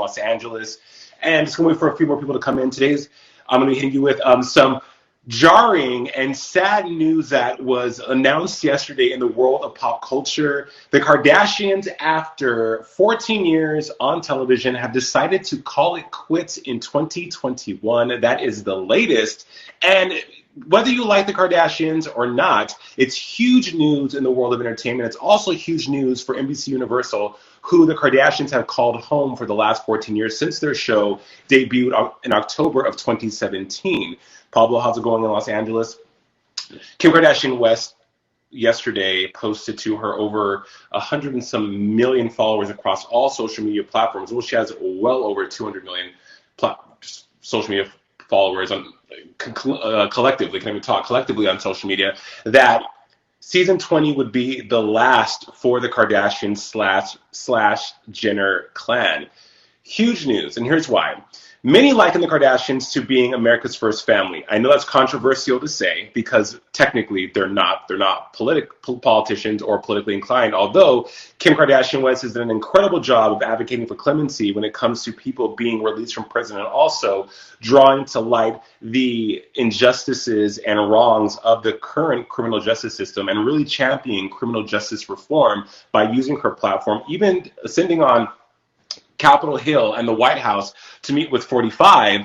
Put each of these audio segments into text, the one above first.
Los Angeles. And just going to wait for a few more people to come in. I'm going to be hitting you with some jarring and sad news that was announced yesterday in the world of pop culture. The Kardashians, after 14 years on television, have decided to call it quits in 2021. That is the latest. And whether you like the Kardashians or not, it's huge news in the world of entertainment. It's also huge news for NBC Universal, who the Kardashians have called home for the last 14 years since their show debuted in October of 2017. Pablo, how's it going in Los Angeles? Kim Kardashian West yesterday posted to her over 100 and some million followers across all social media platforms. Well, she has well over 200 million social media followers collectively, can even talk collectively on social media, that season 20 would be the last for the Kardashians slash Jenner clan. Huge news, and here's why. Many liken the Kardashians to being America's first family. I know that's controversial to say because technically they're not politicians or politically inclined, although Kim Kardashian West has done an incredible job of advocating for clemency when it comes to people being released from prison and also drawing to light the injustices and wrongs of the current criminal justice system and really championing criminal justice reform by using her platform, even sending on Capitol Hill and the White House to meet with 45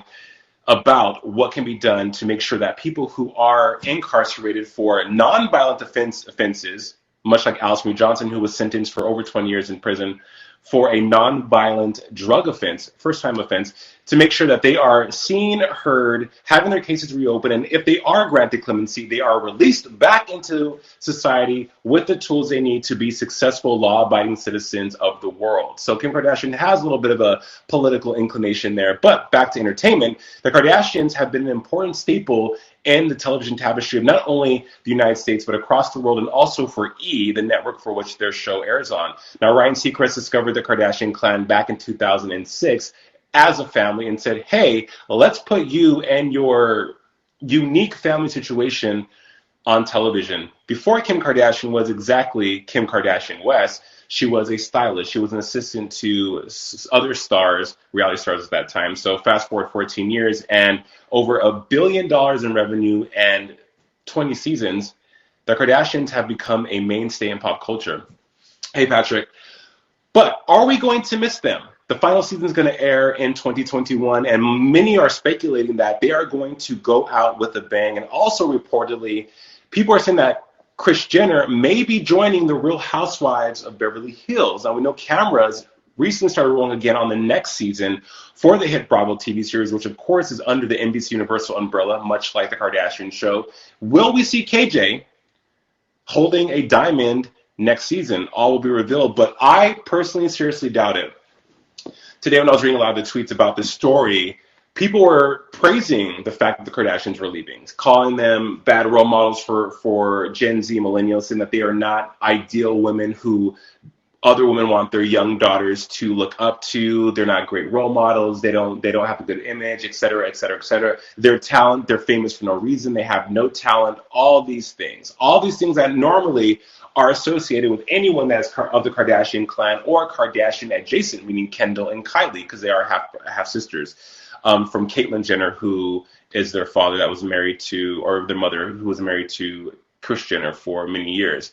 about what can be done to make sure that people who are incarcerated for nonviolent offenses, much like Alice Marie Johnson, who was sentenced for over 20 years in prison for a nonviolent drug offense, first-time offense, to make sure that they are seen, heard, having their cases reopened, and if they are granted clemency, they are released back into society with the tools they need to be successful, law-abiding citizens of the world. So Kim Kardashian has a little bit of a political inclination there. But back to entertainment, the Kardashians have been an important staple in the television tapestry of not only the United States, but across the world, and also for E!, the network for which their show airs on. Now, Ryan Seacrest discovered the Kardashian clan back in 2006 as a family and said, hey, let's put you and your unique family situation on television. Before Kim Kardashian was exactly Kim Kardashian West, she was a stylist. She was an assistant to other stars, reality stars at that time. So fast forward 14 years and over $1 billion in revenue and 20 seasons, the Kardashians have become a mainstay in pop culture. Hey, Patrick. But are we going to miss them? The final season is going to air in 2021, and many are speculating that they are going to go out with a bang. And also reportedly, people are saying that Kris Jenner may be joining the Real Housewives of Beverly Hills. Now, we know cameras recently started rolling again on the next season for the hit Bravo TV series, which, of course, is under the NBC Universal umbrella, much like the Kardashian show. Will we see KJ holding a diamond next season? All will be revealed, but I personally seriously doubt it. Today, when I was reading a lot of the tweets about this story, people were praising the fact that the Kardashians were leaving, calling them bad role models for Gen Z millennials, saying that they are not ideal women who other women want their young daughters to look up to. They're not great role models. They don't have a good image, et cetera, et cetera, et cetera. Their talent, they're famous for no reason. They have no talent. All these things that normally are associated with anyone that's of the Kardashian clan or Kardashian adjacent, meaning Kendall and Kylie, because they are half sisters. From Caitlyn Jenner, who is their father that was married to, or their mother who was married to Kris Jenner for many years.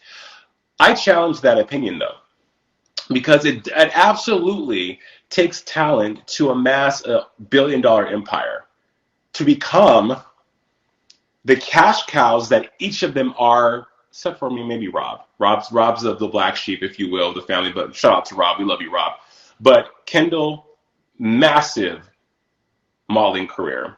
I challenge that opinion, though, because it absolutely takes talent to amass a billion-dollar empire, to become the cash cows that each of them are, except for me, maybe Rob. Rob's the black sheep, if you will, of the family, but shout out to Rob. We love you, Rob. But Kendall, massive modeling career,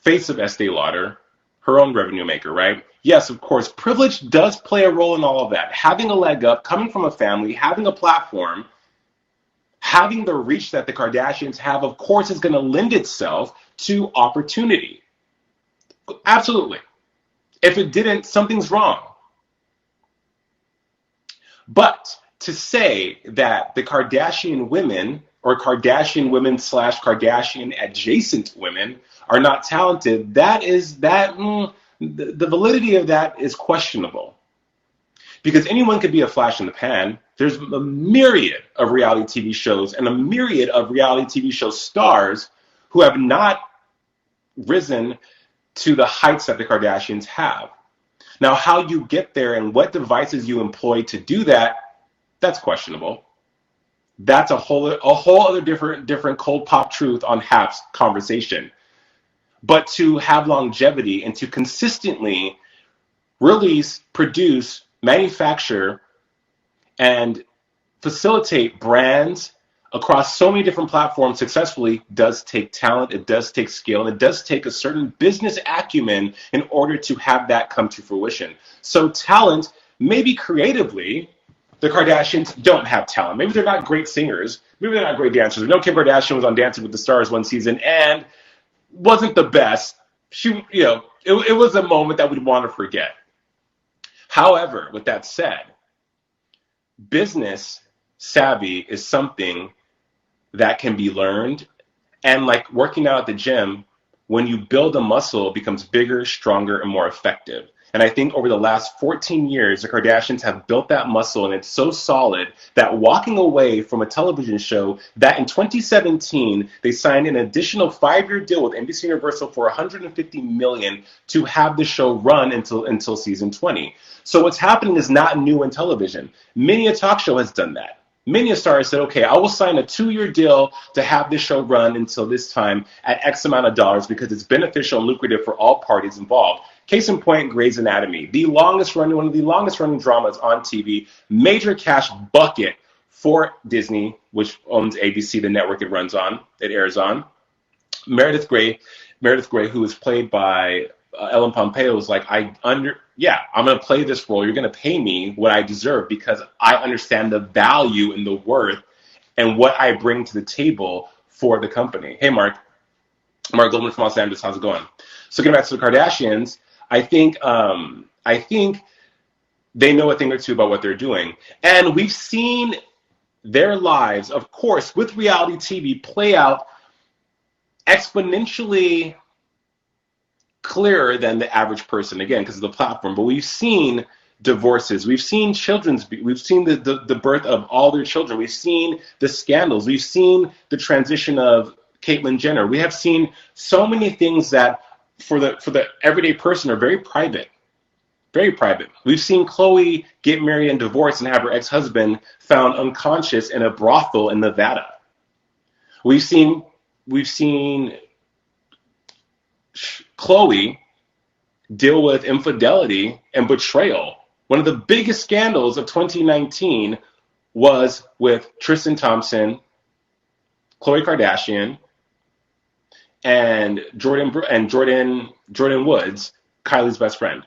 face of Estee Lauder, her own revenue maker, right? Yes, of course, privilege does play a role in all of that. Having a leg up, coming from a family, having a platform, having the reach that the Kardashians have, of course, is going to lend itself to opportunity. Absolutely. If it didn't, something's wrong. But to say that the Kardashian women or Kardashian women / Kardashian adjacent women are not talented, the validity of that is questionable. Because anyone could be a flash in the pan. There's a myriad of reality TV shows and a myriad of reality TV show stars who have not risen to the heights that the Kardashians have. Now, how you get there and what devices you employ to do that, that's questionable. That's a whole other different cold pop truth on Hap's conversation. But to have longevity and to consistently release, produce, manufacture, and facilitate brands across so many different platforms successfully does take talent, it does take skill, and it does take a certain business acumen in order to have that come to fruition. So talent, maybe creatively, the Kardashians don't have talent. Maybe they're not great singers. Maybe they're not great dancers. We know Kim Kardashian was on Dancing with the Stars one season and wasn't the best. It was a moment that we'd want to forget. However, with that said, business savvy is something that can be learned. And like working out at the gym, when you build a muscle, it becomes bigger, stronger, and more effective. And I think over the last 14 years, the Kardashians have built that muscle, and it's so solid that walking away from a television show that in 2017, they signed an additional 5-year deal with NBC Universal for $150 million to have the show run until season 20. So what's happening is not new in television. Many a talk show has done that. Many a star has said, okay, I will sign a 2-year deal to have this show run until this time at X amount of dollars because it's beneficial and lucrative for all parties involved. Case in point, Grey's Anatomy, one of the longest running dramas on TV, major cash bucket for Disney, which owns ABC, the network it airs on. Meredith Grey, who is played by Ellen Pompeo, is like, I'm going to play this role. You're going to pay me what I deserve because I understand the value and the worth and what I bring to the table for the company. Hey, Mark Goldman from Los Angeles, how's it going? So getting back to the Kardashians, I think they know a thing or two about what they're doing. And we've seen their lives, of course, with reality TV play out exponentially clearer than the average person, again, because of the platform. But we've seen divorces. We've seen we've seen the birth of all their children. We've seen the scandals. We've seen the transition of Caitlyn Jenner. We have seen so many things that for the everyday person are very private. Very private. We've seen Khloe get married and divorced and have her ex-husband found unconscious in a brothel in Nevada. We've seen Khloe deal with infidelity and betrayal. One of the biggest scandals of 2019 was with Tristan Thompson, Khloe Kardashian, and Jordan Woods, Kylie's best friend.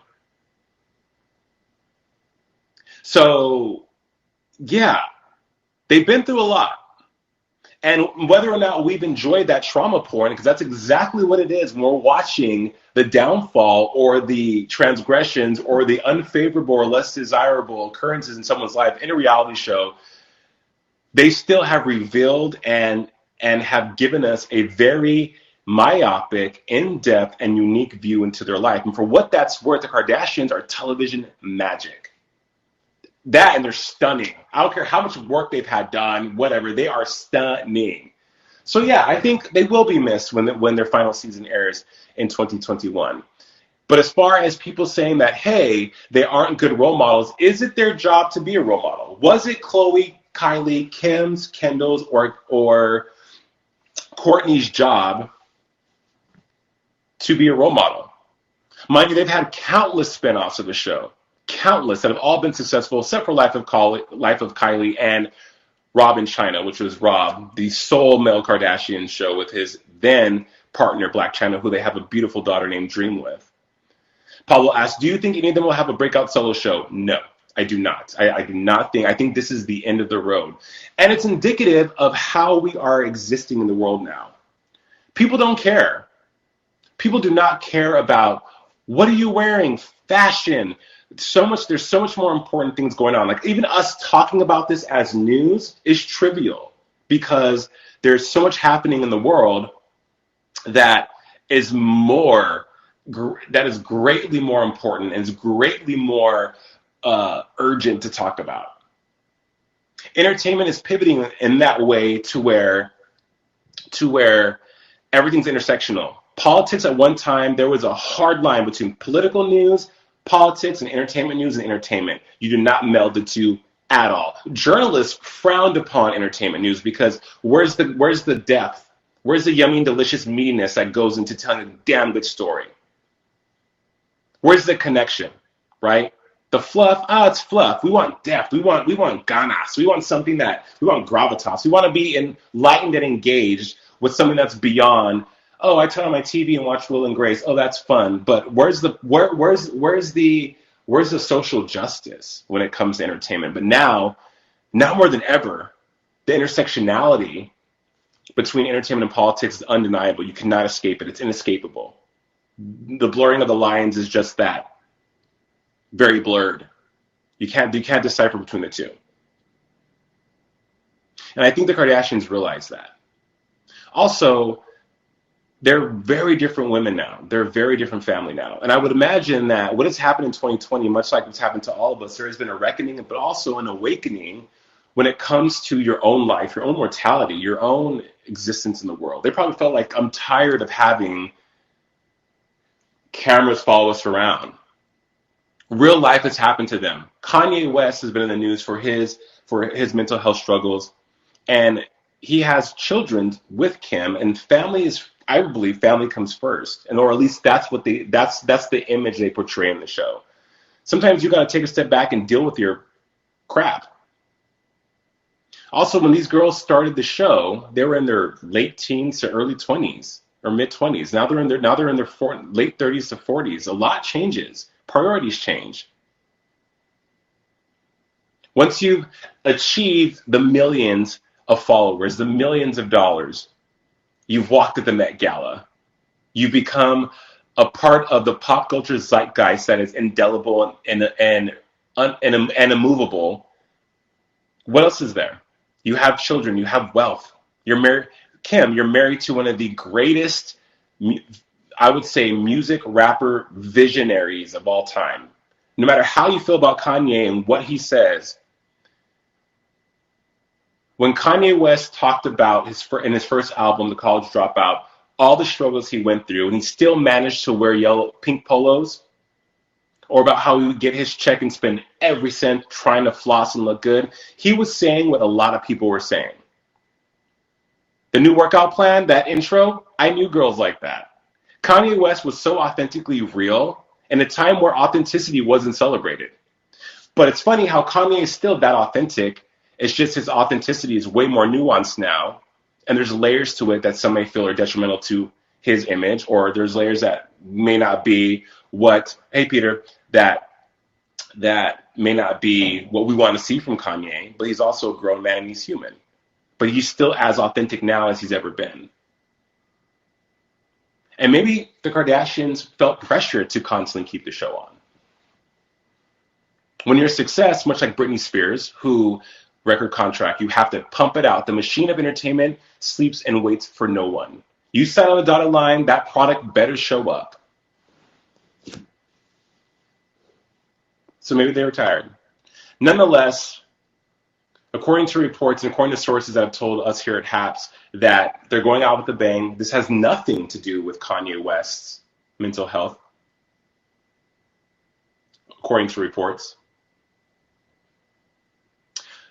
So, yeah, they've been through a lot. And whether or not we've enjoyed that trauma porn, because that's exactly what it is when we're watching the downfall or the transgressions or the unfavorable or less desirable occurrences in someone's life in a reality show, they still have revealed and have given us a very myopic, in-depth, and unique view into their life. And for what that's worth, the Kardashians are television magic. That, and they're stunning. I don't care how much work they've had done, whatever, they are stunning. So yeah, I think they will be missed when their final season airs in 2021. But as far as people saying that, hey, they aren't good role models, is it their job to be a role model? Was it Khloe, Kylie, Kim's, Kendall's, or Kourtney's job to be a role model? Mind you, they've had countless spinoffs of the show. Countless that have all been successful, except for Life of Kylie and Rob in China, which was Rob, the sole male Kardashian show with his then partner, Blac Chyna, who they have a beautiful daughter named Dream with. Pablo asked, do you think any of them will have a breakout solo show? No, I do not. I do not think. I think this is the end of the road. And it's indicative of how we are existing in the world now. People don't care. People do not care about what are you wearing, fashion. There's so much more important things going on. Like even us talking about this as news is trivial because there's so much happening in the world that is greatly more important and is greatly more urgent to talk about. Entertainment is pivoting in that way to where everything's intersectional. Politics at one time, there was a hard line between political news, politics, and entertainment. You do not meld the two at all. Journalists frowned upon entertainment news because where's the depth? Where's the yummy and delicious meatiness that goes into telling a damn good story? Where's the connection, right? The fluff, it's fluff. We want depth. We want ganas. We want gravitas. We want to be enlightened and engaged with something that's beyond. Oh, I turn on my TV and watch Will and Grace. Oh, that's fun. But where's the social justice when it comes to entertainment? But now more than ever, the intersectionality between entertainment and politics is undeniable. You cannot escape it. It's inescapable. The blurring of the lines is just that. Very blurred. You can't decipher between the two. And I think the Kardashians realize that. Also, they're very different women now. They're a very different family now. And I would imagine that what has happened in 2020, much like what's happened to all of us, there has been a reckoning, but also an awakening when it comes to your own life, your own mortality, your own existence in the world. They probably felt like, I'm tired of having cameras follow us around. Real life has happened to them. Kanye West has been in the news for his mental health struggles, and he has children with Kim, and I believe family comes first, or at least that's the image they portray in the show. Sometimes you got to take a step back and deal with your crap. Also, when these girls started the show, they were in their late teens to early 20s or mid 20s. Now they're in their late 30s to 40s. A lot changes. Priorities change. Once you've achieved the millions of followers, the millions of dollars, you've walked at the Met Gala. You become a part of the pop culture zeitgeist that is indelible and immovable. What else is there? You have children. You have wealth. You're married. Kim, you're married to one of the greatest, I would say, music rapper visionaries of all time. No matter how you feel about Kanye and what he says, when Kanye West talked about in his first album, The College Dropout, all the struggles he went through, and he still managed to wear pink polos, or about how he would get his check and spend every cent trying to floss and look good, he was saying what a lot of people were saying. The new workout plan, that intro, I knew girls like that. Kanye West was so authentically real in a time where authenticity wasn't celebrated. But it's funny how Kanye is still that authentic. It's just his authenticity is way more nuanced now. And there's layers to it that some may feel are detrimental to his image, or there's layers that may not be that may not be what we want to see from Kanye. But he's also a grown man and he's human. But he's still as authentic now as he's ever been. And maybe the Kardashians felt pressure to constantly keep the show on. When you're a success, much like Britney Spears, who record contract, you have to pump it out. The machine of entertainment sleeps and waits for no one. You sign on the dotted line, that product better show up. So maybe they were tired. Nonetheless, according to reports and according to sources that have told us here at HAPS that they're going out with a bang, this has nothing to do with Kanye West's mental health, according to reports.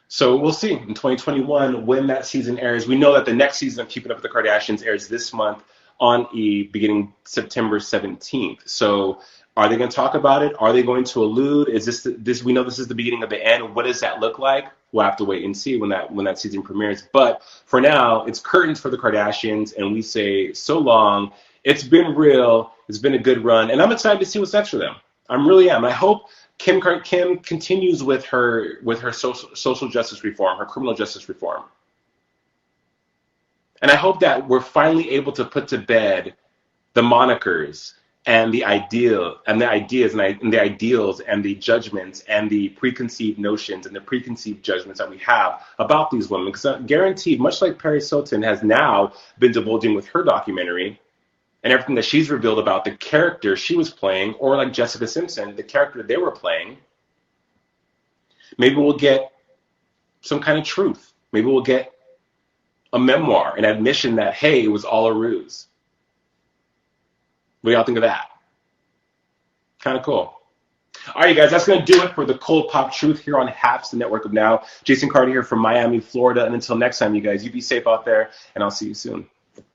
So we'll see in 2021 when that season airs. We know that the next season of Keeping Up with the Kardashians airs this month on E! Beginning September 17th. So are they going to talk about it? Are they going to allude? Is this? We know this is the beginning of the end. What does that look like? We'll have to wait and see when that season premieres. But for now, it's curtains for the Kardashians, and we say so long. It's been real. It's been a good run, and I'm excited to see what's next for them. I really am. I hope Kim continues with her social justice reform, her criminal justice reform. And I hope that we're finally able to put to bed the monikers and the ideas and the ideals and the judgments and the preconceived notions and the preconceived judgments that we have about these women. Because I'm guaranteed, much like Paris Hilton has now been divulging with her documentary and everything that she's revealed about the character she was playing, or like Jessica Simpson, the character they were playing, Maybe we'll get some kind of truth. Maybe we'll get a memoir, an admission that, hey, it was all a ruse. What do y'all think of that? Kind of cool. All right, you guys, that's going to do it for the Cold Pop Truth here on Haps, the network of now. Jason Carter here from Miami, Florida. And until next time, you guys, you be safe out there, and I'll see you soon.